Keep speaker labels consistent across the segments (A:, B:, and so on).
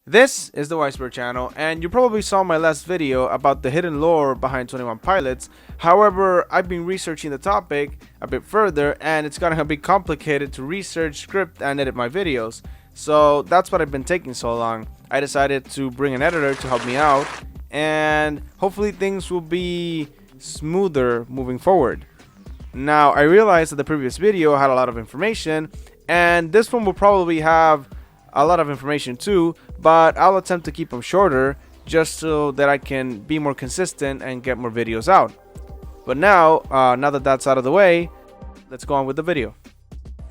A: This is the Weisberg channel, and you probably saw my last video about the hidden lore behind 21 Pilots. However, I've been researching the topic a bit further, and it's gonna be complicated to research, script, and edit my videos. So that's what I've been taking so long. I decided to bring an editor to help me out, and hopefully things will be smoother moving forward. Now, I realized that the previous video had a lot of information, and this one will probably have a lot of information too, but I'll attempt to keep them shorter just so that I can be more consistent and get more videos out. But now that that's out of the way, let's go on with the video.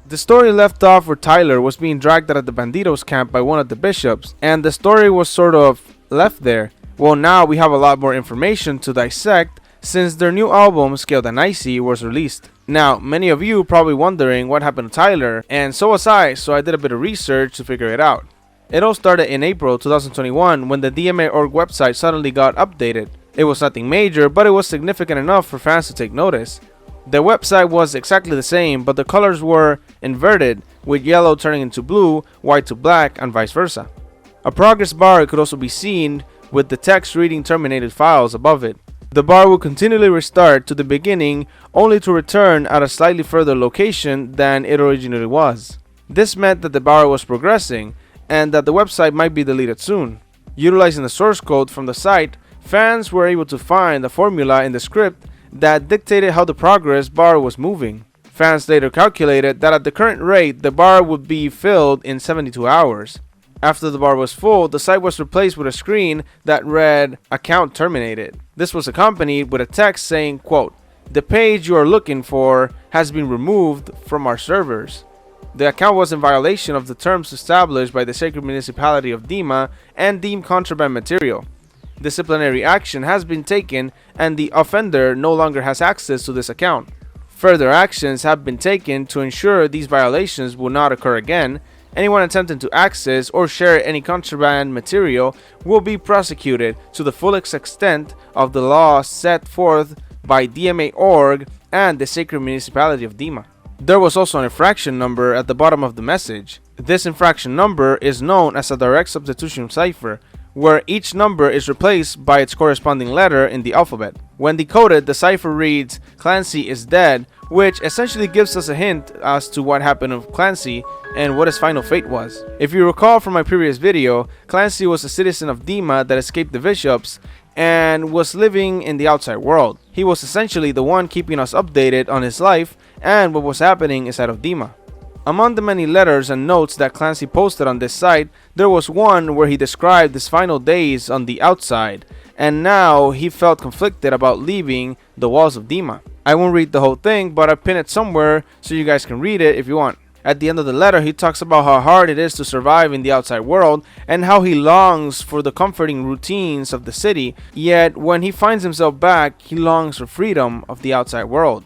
A: The story left off where Tyler was being dragged out of the Bandidos camp by one of the bishops, and the story was sort of left there. Well, now we have a lot more information to dissect since their new album, Scaled and Icy, was released. Now, many of you probably wondering what happened to Tyler, and so was I, so I did a bit of research to figure it out. It all started in April 2021 when the DMA.org website suddenly got updated. It was nothing major, but it was significant enough for fans to take notice. The website was exactly the same, but the colors were inverted, with yellow turning into blue, white to black, and vice versa. A progress bar could also be seen with the text reading terminated files above it. The bar will continually restart to the beginning, only to return at a slightly further location than it originally was. This meant that the bar was progressing, and that the website might be deleted soon. Utilizing the source code from the site, fans were able to find the formula in the script that dictated how the progress bar was moving. Fans later calculated that at the current rate, the bar would be filled in 72 hours. After the bar was full, the site was replaced with a screen that read, "Account terminated." This was accompanied with a text saying, quote, "The page you are looking for has been removed from our servers." The account was in violation of the terms established by the Sacred Municipality of Dima and deemed contraband material. Disciplinary action has been taken and the offender no longer has access to this account. Further actions have been taken to ensure these violations will not occur again. Anyone attempting to access or share any contraband material will be prosecuted to the fullest extent of the law set forth by DMA.org and the Sacred Municipality of Dima. There was also an infraction number at the bottom of the message. This infraction number is known as a direct substitution cipher, where each number is replaced by its corresponding letter in the alphabet. When decoded, the cipher reads, "Clancy is dead," which essentially gives us a hint as to what happened to Clancy and what his final fate was. If you recall from my previous video, Clancy was a citizen of Dima that escaped the bishops and was living in the outside world. He was essentially the one keeping us updated on his life and what was happening inside of Dima. Among the many letters and notes that Clancy posted on this site, there was one where he described his final days on the outside, and now he felt conflicted about leaving the walls of Dima. I won't read the whole thing, but I pinned it somewhere so you guys can read it if you want. At the end of the letter, he talks about how hard it is to survive in the outside world and how he longs for the comforting routines of the city, yet when he finds himself back, he longs for freedom of the outside world.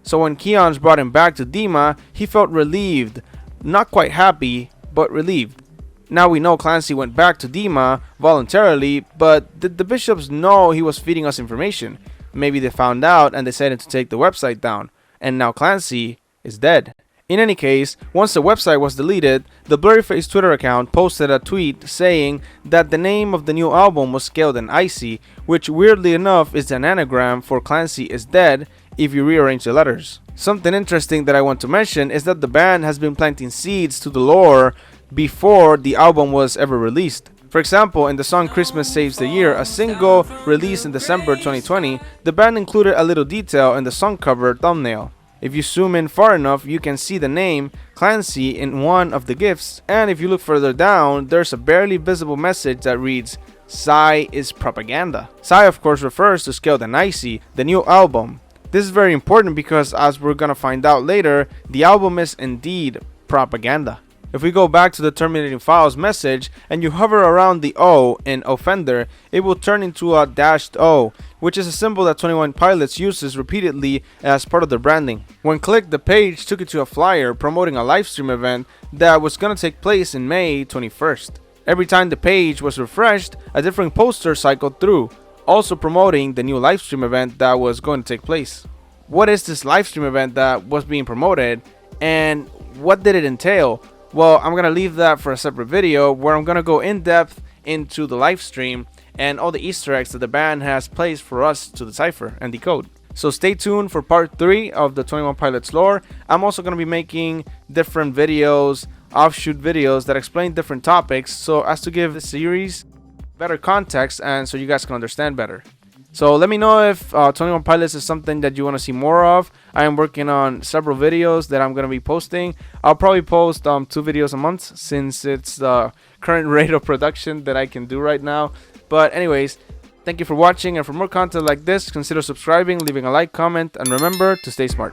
A: So when Keons brought him back to Dima, he felt relieved, not quite happy, but relieved. Now we know Clancy went back to Dima voluntarily, but did the bishops know he was feeding us information? Maybe they found out and decided to take the website down, and now Clancy is dead. In any case, once the website was deleted, the Blurryface Twitter account posted a tweet saying that the name of the new album was Scaled and Icy, which weirdly enough is an anagram for Clancy is dead if you rearrange the letters. Something interesting that I want to mention is that the band has been planting seeds to the lore before the album was ever released. For example, in the song Christmas Saves the Year, a single released in December 2020, the band included a little detail in the song cover thumbnail. If you zoom in far enough, you can see the name Clancy in one of the gifts, and if you look further down, there's a barely visible message that reads, "Psy is propaganda." Psy of course refers to Scaled and Icy, the new album. This is very important because, as we're gonna find out later, the album is indeed propaganda. If we go back to the terminating files message and you hover around the O in offender, it will turn into a dashed O, which is a symbol that 21 Pilots uses repeatedly as part of their branding. When clicked, the page took it to a flyer promoting a livestream event that was going to take place in May 21st. Every time the page was refreshed, a different poster cycled through, also promoting the new livestream event that was going to take place. What is this livestream event that was being promoted, and what did it entail? Well, I'm going to leave that for a separate video where I'm going to go in depth into the live stream and all the Easter eggs that the band has placed for us to decipher and decode. So stay tuned for part 3 of the 21 Pilots lore. I'm also going to be making different videos, offshoot videos that explain different topics so as to give the series better context and so you guys can understand better. So let me know if 21 Pilots is something that you want to see more of. I am working on several videos that I'm going to be posting. I'll probably post 2 videos a month since it's the current rate of production that I can do right now. But anyways, thank you for watching, and for more content like this, consider subscribing, leaving a like, comment, and remember to stay smart.